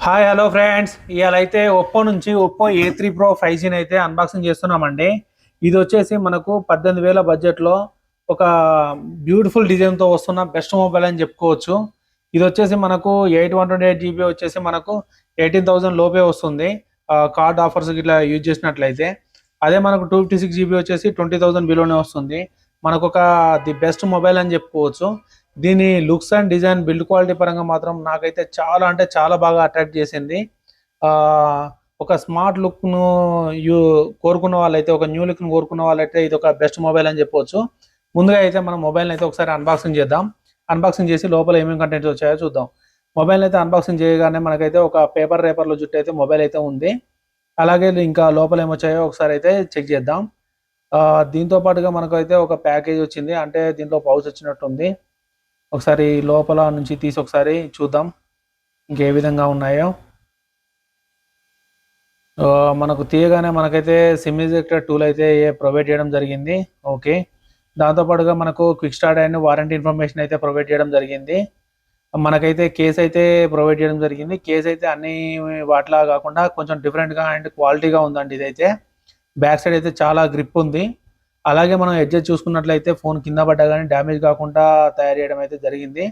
Hi hello friends, ఇవాళ అయితే Oppo నుంచి ఒప్పో A3 Pro 5Gని అయితే అన్బాక్సింగ్ చేస్తున్నామండి. ఇది వచ్చేసి మనకు 18,000 బడ్జెట్లో ఒక బ్యూటిఫుల్ డిజైన్తో వస్తున్న బెస్ట్ మొబైల్ అని చెప్పుకోవచ్చు. ఇది వచ్చేసి మనకు 828 GB వచ్చేసి మనకు 18,000 లోపే వస్తుంది. కార్డ్ ఆఫర్స్ ఇట్లా యూజ్ చేసినట్లయితే అదే మనకు 256 GB వచ్చేసి 20,000 బిలోనే వస్తుంది. మనకు ఒక ది బెస్ట్ మొబైల్ అని చెప్పుకోవచ్చు. దీని looks and design build quality పరంగా మాత్రం నాకైతే చాలా అంటే చాలా బాగా అట్రాక్ట్ చేసింది. ఆ, ఒక స్మార్ట్ లుక్ను యూ కోరుకున్న వాళ్ళైతే, ఒక న్యూ లుక్ను కోరుకున్న వాళ్ళైతే ఇది ఒక బెస్ట్ మొబైల్ అని చెప్పవచ్చు. ముందుగా అయితే మనం మొబైల్ని అయితే ఒకసారి అన్బాక్సింగ్ చేద్దాం. అన్బాక్సింగ్ చేసి లోపల ఏమేమి కంటెంట్స్ వచ్చాయో చూద్దాం. మొబైల్ అయితే అన్బాక్సింగ్ చేయగానే మనకైతే ఒక పేపర్ రేపర్లో చుట్టూ అయితే మొబైల్ అయితే ఉంది. అలాగే ఇంకా లోపల ఏమొచ్చాయో ఒకసారి అయితే చెక్ చేద్దాం. దీంతో పాటుగా మనకైతే ఒక ప్యాకేజ్ వచ్చింది, అంటే దీంట్లో పౌచ్ వచ్చినట్టుంది. ఒకసారి లోపల నుంచి తీసి ఒకసారి చూద్దాం ఇంకే విధంగా ఉన్నాయో. మనకు తీయగానే మనకైతే సిమ్ ఇజెక్టర్ టూల్ అయితే ప్రొవైడ్ చేయడం జరిగింది. ఓకే, దాంతోపాటుగా మనకు quick start and warranty information అయితే ప్రొవైడ్ చేయడం జరిగింది. మనకైతే కేస్ అయితే ప్రొవైడ్ చేయడం జరిగింది. కేస్ అయితే అన్ని వాటిలా కాకుండా కొంచెం డిఫరెంట్గా అండ్ క్వాలిటీగా ఉందండి. ఇదైతే బ్యాక్ సైడ్ అయితే చాలా గ్రిప్ ఉంది. అలాగే మనం ఎడ్జెస్ చూసుకున్నట్లయితే ఫోన్ కింద పడ్డా కానీ డ్యామేజ్ కాకుండా తయారు చేయడం అయితే జరిగింది.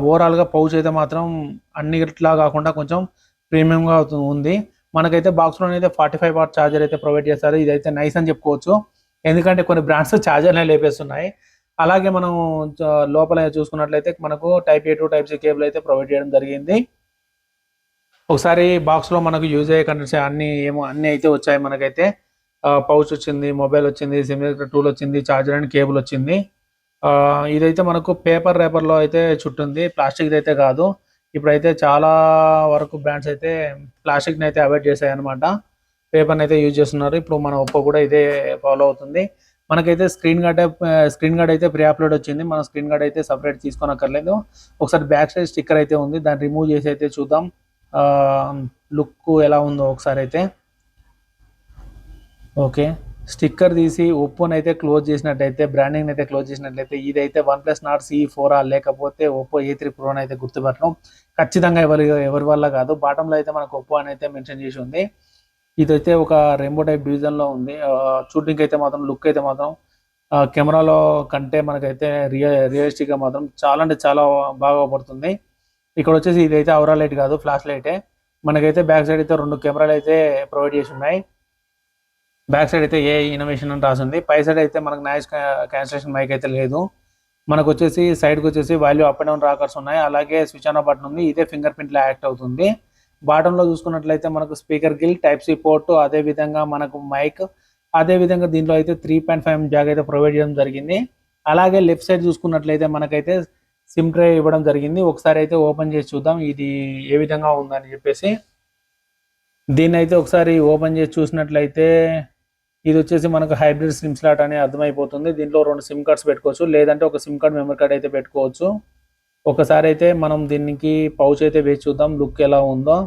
ఓవరాల్గా పౌచ్ అయితే మాత్రం అన్నిట్లా కాకుండా కొంచెం ప్రీమియంగా ఉంది. మనకైతే బాక్స్లోనైతే 45 వాట్ ఛార్జర్ అయితే ప్రొవైడ్ చేస్తారు. ఇదైతే నైస్ అని చెప్పుకోవచ్చు, ఎందుకంటే కొన్ని బ్రాండ్స్ ఛార్జర్నే లేపేస్తున్నాయి. అలాగే మనం లోపల చూసుకున్నట్లయితే మనకు type A to type C cable అయితే ప్రొవైడ్ చేయడం జరిగింది. ఒకసారి బాక్స్లో మనకు యూజ్ అయ్యే కంటెంట్స్ అన్నీ అయితే వచ్చాయి. మనకైతే పౌచ్ వచ్చింది, మొబైల్ వచ్చింది, సిమ్ టూల్ వచ్చింది, ఛార్జర్ అండ్ కేబుల్ వచ్చింది. ఇదైతే మనకు పేపర్ రేపర్లో అయితే చుట్టుంది, ప్లాస్టిక్ అయితే కాదు. ఇప్పుడైతే చాలా వరకు బ్రాండ్స్ అయితే ప్లాస్టిక్ని అయితే అవాయిడ్ చేశాయి అనమాట. పేపర్ని అయితే యూజ్ చేస్తున్నారు. ఇప్పుడు మన ఒప్పో కూడా ఇదే ఫాలో అవుతుంది. మనకైతే స్క్రీన్ గార్డ్ అయితే ప్రీ అప్లోడ్ వచ్చింది. మన స్క్రీన్ గార్డ్ అయితే సపరేట్ తీసుకోనక్కర్లేదు. ఒకసారి బ్యాక్ సైడ్ స్టిక్కర్ అయితే ఉంది, దాన్ని రిమూవ్ చేసి అయితే చూద్దాం లుక్ ఎలా ఉందో ఒకసారి అయితే. ఓకే, స్టిక్కర్ తీసి ఒప్పోని అయితే క్లోజ్ చేసినట్టయితే, బ్రాండింగ్ అయితే క్లోజ్ చేసినట్లయితే ఇదైతే OnePlus Nord CE4 లేకపోతే ఒప్పో A3 Pro అయితే గుర్తుపట్టడం ఖచ్చితంగా ఎవరి వల్ల కాదు. బాటంలో అయితే మనకు ఒప్పో అని అయితే మెన్షన్ చేసి ఉంది. ఇదైతే ఒక రెయిన్బో టైప్ డివిజన్లో ఉంది. షూటింగ్ అయితే మాత్రం లుక్ అయితే మాత్రం కెమెరాలో కంటే మనకైతే రియలిస్టిక్గా మాత్రం చాలా అంటే చాలా బాగా పడుతుంది. ఇక్కడ వచ్చేసి ఇదైతే ఔరా లైట్ కాదు, ఫ్లాష్ లైటే. మనకైతే బ్యాక్ సైడ్ అయితే 2 కెమెరాలు అయితే ప్రొవైడ్ చేసి ఉన్నాయి. బ్యాక్ సైడ్ అయితే ఇన్నోవేషన్ అని రాసింది. పై సైడ్ అయితే మనకు నాయిస్ క్యాన్సిలేషన్ మైక్ అయితే లేదు. మనకు వచ్చేసి సైడ్కి వచ్చేసి value up and down rockers ఉన్నాయి. అలాగే స్విచ్ ఆన్ బటన్ ఉంది, ఇదే ఫింగర్ ప్రింట్లో యాక్ట్ అవుతుంది. బాటంలో చూసుకున్నట్లయితే మనకు speaker Gill, type C port, అదేవిధంగా మనకు మైక్, అదేవిధంగా దీంట్లో అయితే 3.5 జాగ్ అయితే ప్రొవైడ్ చేయడం జరిగింది. అలాగే లెఫ్ట్ సైడ్ చూసుకున్నట్లయితే మనకైతే సిమ్ ట్రే ఇవ్వడం జరిగింది. ఒకసారి అయితే ఓపెన్ చేసి చూద్దాం ఇది ఏ విధంగా ఉందని చెప్పేసి. దీన్ని అయితే ఒకసారి ఓపెన్ చేసి చూసినట్లయితే ఇది వచ్చేసి మనకు హైబ్రిడ్ సిమ్ స్లాట్ అని అర్థమైపోతుంది. దీంట్లో 2 సిమ్ కార్డ్స్ పెట్టుకోవచ్చు, లేదంటే ఒక సిమ్ కార్డ్ మెమరీ కార్డ్ అయితే పెట్టుకోవచ్చు. ఒకసారి అయితే మనం దీనికి పౌచ్ అయితే వేసి చూద్దాం లుక్ ఎలా ఉందో.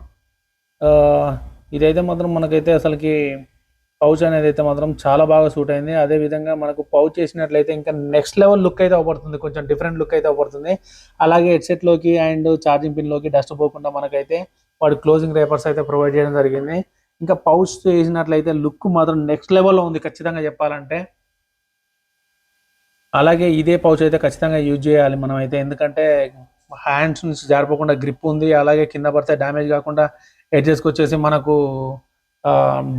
ఇదైతే మాత్రం మనకైతే అసలుకి పౌచ్ అనేది అయితే మాత్రం చాలా బాగా సూట్ అయింది. అదేవిధంగా మనకు పౌచ్ చేసినట్లయితే ఇంకా నెక్స్ట్ లెవెల్ లుక్ అయితే అవపడుతుంది, కొంచెం డిఫరెంట్ లుక్ అయితే అవపడుతుంది. అలాగే హెడ్సెట్లోకి అండ్ ఛార్జింగ్ పిన్లోకి డస్ట్ పోకుండా మనకైతే వాటి క్లోజింగ్ రేపర్స్ అయితే ప్రొవైడ్ చేయడం జరిగింది. ఇంకా పౌచ్ చేసినట్లయితే లుక్ మాత్రం నెక్స్ట్ లెవెల్లో ఉంది ఖచ్చితంగా చెప్పాలంటే. అలాగే ఇదే పౌచ్ అయితే ఖచ్చితంగా యూజ్ చేయాలి మనం అయితే, ఎందుకంటే హ్యాండ్స్ నుంచి జారిపోకుండా గ్రిప్ ఉంది. అలాగే కింద పడితే డ్యామేజ్ కాకుండా, ఎడ్జెస్కి వచ్చేసి మనకు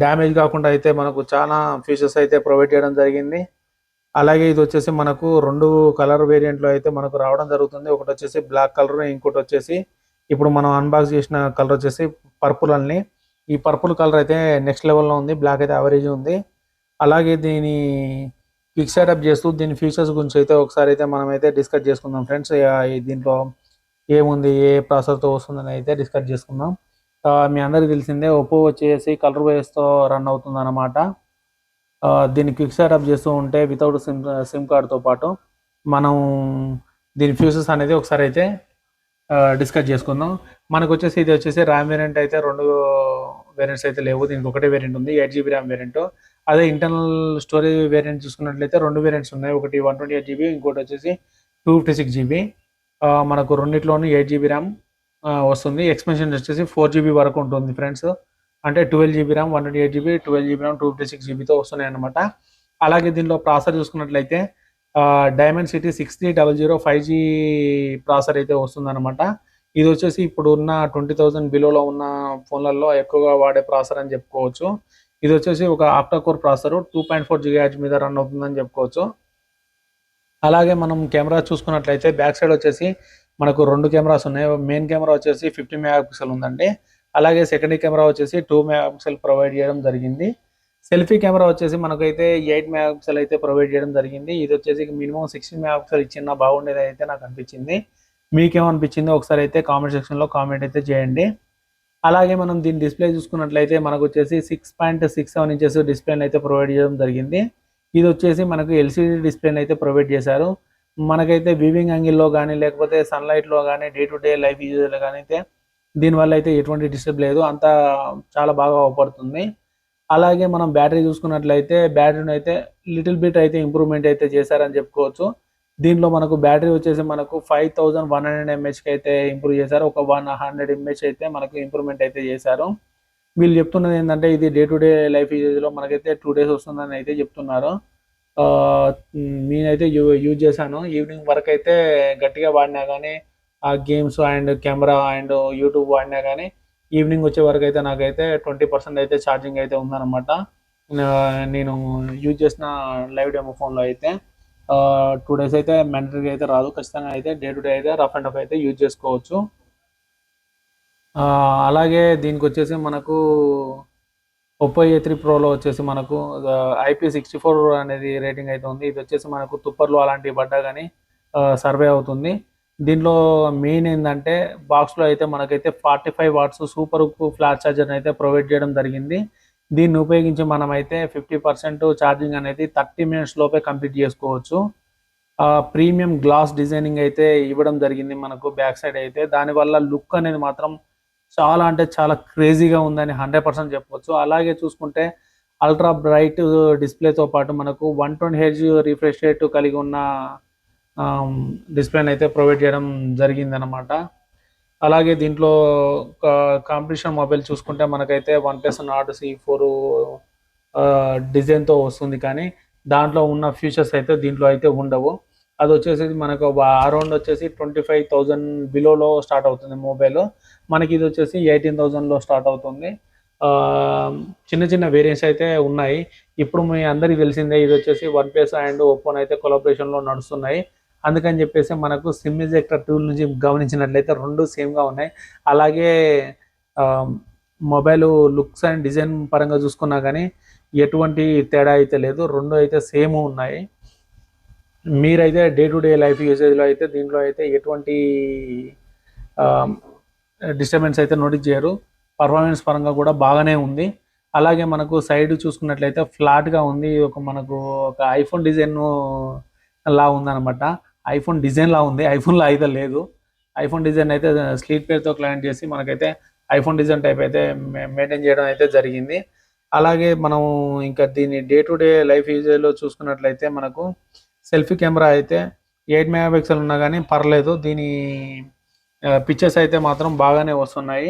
డ్యామేజ్ కాకుండా అయితే మనకు చాలా ఫీచర్స్ అయితే ప్రొవైడ్ చేయడం జరిగింది. అలాగే ఇది వచ్చేసి మనకు 2 కలర్ వేరియంట్లో అయితే మనకు రావడం జరుగుతుంది. ఒకటి వచ్చేసి బ్లాక్ కలర్, ఇంకోటి వచ్చేసి ఇప్పుడు మనం అన్బాక్స్ చేసిన కలర్ వచ్చేసి పర్పుల్ అని. ఈ పర్పుల్ కలర్ అయితే నెక్స్ట్ లెవెల్లో ఉంది, బ్లాక్ అయితే యావరేజ్ ఉంది. అలాగే దీని క్విక్ సెటప్ చేస్తూ దీని ఫీచర్స్ గురించి అయితే ఒకసారి అయితే మనం అయితే డిస్కస్ చేసుకుందాం ఫ్రెండ్స్. దీంట్లో ఏముంది, ఏ ప్రాసెస్తో వస్తుందని అయితే డిస్కస్ చేసుకుందాం. మీ అందరికీ తెలిసిందే ఒప్పో వచ్చేసి కలర్ వేస్తో రన్ అవుతుంది అన్నమాట. దీన్ని క్విక్ సెటప్ చేస్తూ ఉంటే వితౌట్ సిమ్ కార్డ్తో పాటు మనం దీని ఫీచర్స్ అనేది ఒకసారి అయితే డిస్కస్ చేసుకుందాం. మనకు వచ్చేసి ఇది వచ్చేసి ర్యామ్ వేరియంట్ అయితే 2 వేరియంట్స్ అయితే లేవు, దీనికి ఒకటే వేరియంట్ ఉంది, 8 GB ర్యామ్ వేరియంట్. అదే ఇంటర్నల్ స్టోరేజ్ వేరియంట్ చూసుకున్నట్లయితే 2 వేరియంట్స్ ఉన్నాయి, ఒకటి 128 GB, ఇంకోటి వచ్చేసి 256 GB. మనకు రెండిట్లోనూ 8 GB ర్యామ్, వస్తుంది. ఎక్స్పెన్షన్ వచ్చేసి 4 GB వరకు ఉంటుంది ఫ్రెండ్స్. అంటే 12 GB RAM, 128 GB, 12 GB RAM, 256 GBతో వస్తున్నాయి అనమాట. అలాగే దీనిలో ప్రాసెసర్ చూసుకున్నట్లయితే డైమండ్ సిటీ 6300 5G ప్రాసెసర్ అయితే వస్తుందన్నమాట. ఇది వచ్చేసి ఇప్పుడు ఉన్న 20,000 బిలోలో ఉన్న ఫోన్లలో ఎక్కువగా వాడే ప్రాసెసర్ అని చెప్పుకోవచ్చు. ఇది వచ్చేసి ఒక ఆక్టా కోర్ ప్రాసెసర్ 2.4 GHz మీద రన్ అవుతుందని చెప్పుకోవచ్చు. అలాగే మనం కెమెరా చూసుకున్నట్లయితే బ్యాక్ సైడ్ వచ్చేసి మనకు 2 కెమెరాస్ ఉన్నాయి. మెయిన్ కెమెరా వచ్చేసి 50 మెగాపిక్సెల్ ఉందండి. అలాగే సెకండరీ కెమెరా వచ్చేసి 2 మెగాపిక్సెల్ ప్రొవైడ్ చేయడం జరిగింది. సెల్ఫీ కెమెరా వచ్చేసి మనకైతే 8 మెగాపిక్సెల్ అయితే ప్రొవైడ్ చేయడం జరిగింది. ఇది వచ్చేసి మినిమం 16 మెగాపిక్సెల్ ఇచ్చిన బాగుండేది అయితే నాకు అనిపించింది. మీకేమనిపించిందో ఒకసారి అయితే కామెంట్ సెక్షన్లో కామెంట్ అయితే చేయండి. అలాగే మనం దీని డిస్ప్లే చూసుకున్నట్లయితే మనకు వచ్చేసి 6.67 ఇంచెస్ డిస్ప్లేని అయితే ప్రొవైడ్ చేయడం జరిగింది. ఇది వచ్చేసి మనకు ఎల్సిడి డిస్ప్లేని అయితే ప్రొవైడ్ చేశారు. మనకైతే వివింగ్ యాంగిల్లో కానీ లేకపోతే సన్లైట్లో కానీ డే టు డే లైఫ్ యూజర్లో కానీ అయితే దీనివల్ల అయితే ఎటువంటి డిస్టర్బ్ లేదు, అంతా చాలా బాగా అవపడుతుంది. అలాగే మనం బ్యాటరీ చూసుకున్నట్లయితే బ్యాటరీని అయితే లిటిల్ బిట్ అయితే ఇంప్రూవ్మెంట్ అయితే చేశారని చెప్పుకోవచ్చు. దీంట్లో మనకు బ్యాటరీ వచ్చేసి మనకు 5100 mAhకి అయితే ఇంప్రూవ్ చేశారు. ఒక 100 mAh అయితే మనకు ఇంప్రూవ్మెంట్ అయితే చేశారు. వీళ్ళు చెప్తున్నది ఏంటంటే ఇది డే టు డే లైఫ్ యూజేజ్లో మనకైతే 2 days వస్తుందని అయితే చెప్తున్నారు. నేనైతే యూజ్ చేశాను. ఈవినింగ్ వరకు అయితే గట్టిగా వాడినా కానీ ఆ games and camera and YouTube వాడినా కానీ ఈవినింగ్ వచ్చే వరకు అయితే నాకైతే 20% అయితే ఛార్జింగ్ అయితే ఉందన్నమాట. నేను యూజ్ చేసిన లైవ్ డెమో ఫోన్లో అయితే 2 days అయితే మ్యాండటరీగా అయితే రాదు, ఖచ్చితంగా అయితే డే టు డే అయితే రఫ్ అండ్ టఫ్ అయితే యూజ్ చేసుకోవచ్చు. అలాగే దీనికి వచ్చేసి మనకు ఒప్పో A3 ప్రోలో వచ్చేసి మనకు IP64 అనేది రేటింగ్ అయితే ఉంది. ఇది వచ్చేసి మనకు తుప్పర్లు అలాంటివి పడ్డా కానీ సర్వే అవుతుంది. దీంట్లో మెయిన్ ఏంటంటే బాక్స్లో అయితే మనకైతే 45 వాట్స్ సూపర్ ఫ్లాష్ ఛార్జర్ని అయితే ప్రొవైడ్ చేయడం జరిగింది. దీన్ని ఉపయోగించి మనమైతే 50% ఛార్జింగ్ అనేది 30 minutes లోపే కంప్లీట్ చేసుకోవచ్చు. ప్రీమియం గ్లాస్ డిజైనింగ్ అయితే ఇవ్వడం జరిగింది మనకు బ్యాక్ సైడ్ అయితే. దానివల్ల లుక్ అనేది మాత్రం చాలా అంటే చాలా క్రేజీగా ఉందని 100% చెప్పవచ్చు. అలాగే చూసుకుంటే అల్ట్రా బ్రైట్ డిస్ప్లేతో పాటు మనకు 120Hz రిఫ్రెష్ రేట్ కలిగి ఉన్న డిస్ప్లేని అయితే ప్రొవైడ్ చేయడం జరిగిందనమాట. అలాగే దీంట్లో కాంపిటీషన్ మొబైల్ చూసుకుంటే మనకైతే OnePlus Nord C4 డిజైన్తో వస్తుంది, కానీ దాంట్లో ఉన్న ఫీచర్స్ అయితే దీంట్లో అయితే ఉండవు. అది వచ్చేసి మనకు అరౌండ్ వచ్చేసి 25,000 బిలోలో స్టార్ట్ అవుతుంది మొబైల్. మనకి ఇది వచ్చేసి 18,000లో స్టార్ట్ అవుతుంది. చిన్న చిన్న వేరియంట్స్ అయితే ఉన్నాయి. ఇప్పుడు మీ అందరికీ తెలిసిందే ఇది వచ్చేసి OnePlus అండ్ ఒప్పోన్ అయితే కొలాబరేషన్లో నడుస్తున్నాయి. అందుకని చెప్పేసి మనకు సిమ్ ఎజెక్టర్ టూల్ నుంచి గమనించినట్లయితే రెండు సేమ్గా ఉన్నాయి. అలాగే మొబైల్ లుక్స్ అండ్ డిజైన్ పరంగా చూసుకున్నా కానీ ఎటువంటి తేడా అయితే లేదు, రెండు అయితే సేమ్ ఉన్నాయి. మీరైతే డే టు డే లైఫ్ యూసేజ్లో అయితే దీంట్లో అయితే ఎటువంటి డిస్టర్బెన్స్ అయితే నోటీస్ చేయరు. పర్ఫార్మెన్స్ పరంగా కూడా బాగానే ఉంది. అలాగే మనకు సైడ్ చూసుకున్నట్లయితే ఫ్లాట్గా ఉంది. మనకు ఒక ఐఫోన్ డిజైన్ లా ఉందన్నమాట. ఐఫోన్ డిజైన్ లా ఉంది, ఐఫోన్లో అయితే లేదు. ఐఫోన్ డిజైన్ అయితే స్లీట్ పేరుతో క్లైంట్ చేసి మనకైతే ఐఫోన్ డిజైన్ టైప్ అయితే మెయింటైన్ చేయడం అయితే జరిగింది. అలాగే మనం ఇంకా దీన్ని డే టు డే లైఫ్ యూజేజ్లో చూసుకున్నట్లయితే మనకు సెల్ఫీ కెమెరా అయితే 8 మెగాపిక్సెల్ ఉన్నా కానీ పర్లేదు. దీని పిక్చర్స్ అయితే మాత్రం బాగానే వస్తున్నాయి.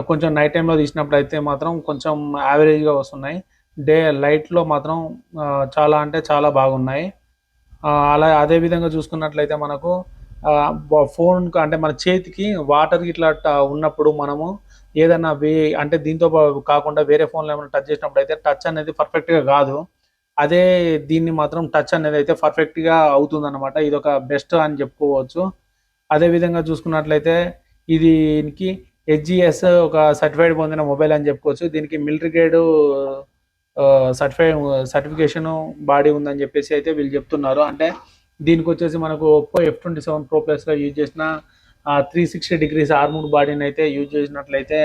కొంచెం నైట్ టైంలో తీసినప్పుడు అయితే మాత్రం కొంచెం యావరేజ్గా వస్తున్నాయి. డే లైట్లో మాత్రం చాలా అంటే చాలా బాగున్నాయి. అలా అదేవిధంగా చూసుకున్నట్లయితే మనకు ఫోన్ అంటే మన చేతికి వాటర్ ఇట్లా ఉన్నప్పుడు మనము ఏదైనా అంటే దీంతో కాకుండా వేరే ఫోన్లో ఏమైనా టచ్ చేసినప్పుడు అయితే టచ్ అనేది పర్ఫెక్ట్గా కాదు. అదే దీన్ని మాత్రం టచ్ అనేది అయితే పర్ఫెక్ట్గా అవుతుందన్నమాట. ఇది ఒక బెస్ట్ అని చెప్పుకోవచ్చు. అదేవిధంగా చూసుకున్నట్లయితే దీనికి HGS ఒక సర్టిఫైడ్ పొందిన మొబైల్ అని చెప్పుకోవచ్చు. దీనికి మిలిటరీ గ్రేడ్ సర్టిఫికేషన్ బాడీ ఉందని చెప్పేసి అయితే వీళ్ళు చెప్తున్నారు. అంటే దీనికి వచ్చేసి మనకు ఒప్పో F27 Pro Plusలో యూజ్ చేసిన 360 degrees ఆర్మూడ్ బాడీని అయితే యూజ్ చేసినట్లయితే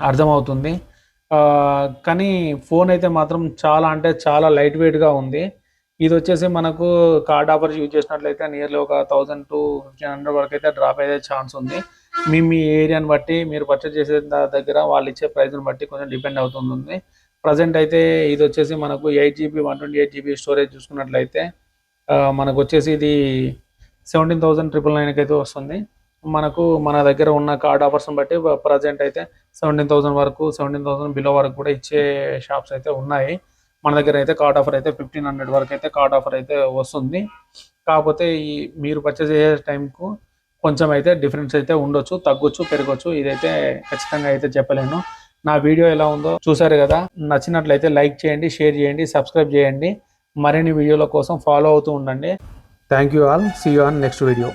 అర్థమవుతుంది. కానీ ఫోన్ అయితే మాత్రం చాలా అంటే చాలా లైట్ వెయిట్గా ఉంది. ఇది వచ్చేసి మనకు కార్డ్ ఆఫర్స్ యూజ్ చేసినట్లయితే నియర్లీ ఒక 1000 to 1500 వరకు అయితే డ్రాప్ అయ్యే ఛాన్స్ ఉంది. మీ ఏరియాని బట్టి మీరు పర్చేస్ చేసే దగ్గర వాళ్ళు ఇచ్చే ప్రైస్ని బట్టి కొంచెం డిపెండ్ అవుతుంది. ప్రజెంట్ అయితే ఇది వచ్చేసి మనకు 8GB 128GB స్టోరేజ్ చూసుకున్నట్లయితే మనకు వచ్చేసి ఇది 17,999 అయితే వస్తుంది. మనకు మన దగ్గర ఉన్న కార్డ్ ఆఫర్స్ని బట్టి ప్రజెంట్ అయితే 17,000 వరకు 17,000 బిలో వరకు కూడా ఇచ్చే షాప్స్ అయితే ఉన్నాయి. మన దగ్గర అయితే కార్డ్ ఆఫర్ అయితే 1,500 వరకు అయితే కార్డ్ ఆఫర్ అయితే వస్తుంది. కాకపోతే ఈ మీరు పర్చేస్ చేసే టైంకు కొంచెం అయితే డిఫరెన్స్ అయితే ఉండొచ్చు, తగ్గొచ్చు, పెరగొచ్చు. ఇదైతే ఖచ్చితంగా అయితే చెప్పలేను. నా వీడియో ఎలా ఉందో చూసారు కదా. నచ్చినట్లయితే లైక్ చేయండి, షేర్ చేయండి, సబ్స్క్రైబ్ చేయండి. మరిన్ని వీడియోల కోసం ఫాలో అవుతూ ఉండండి. Thank you all. See you on next video.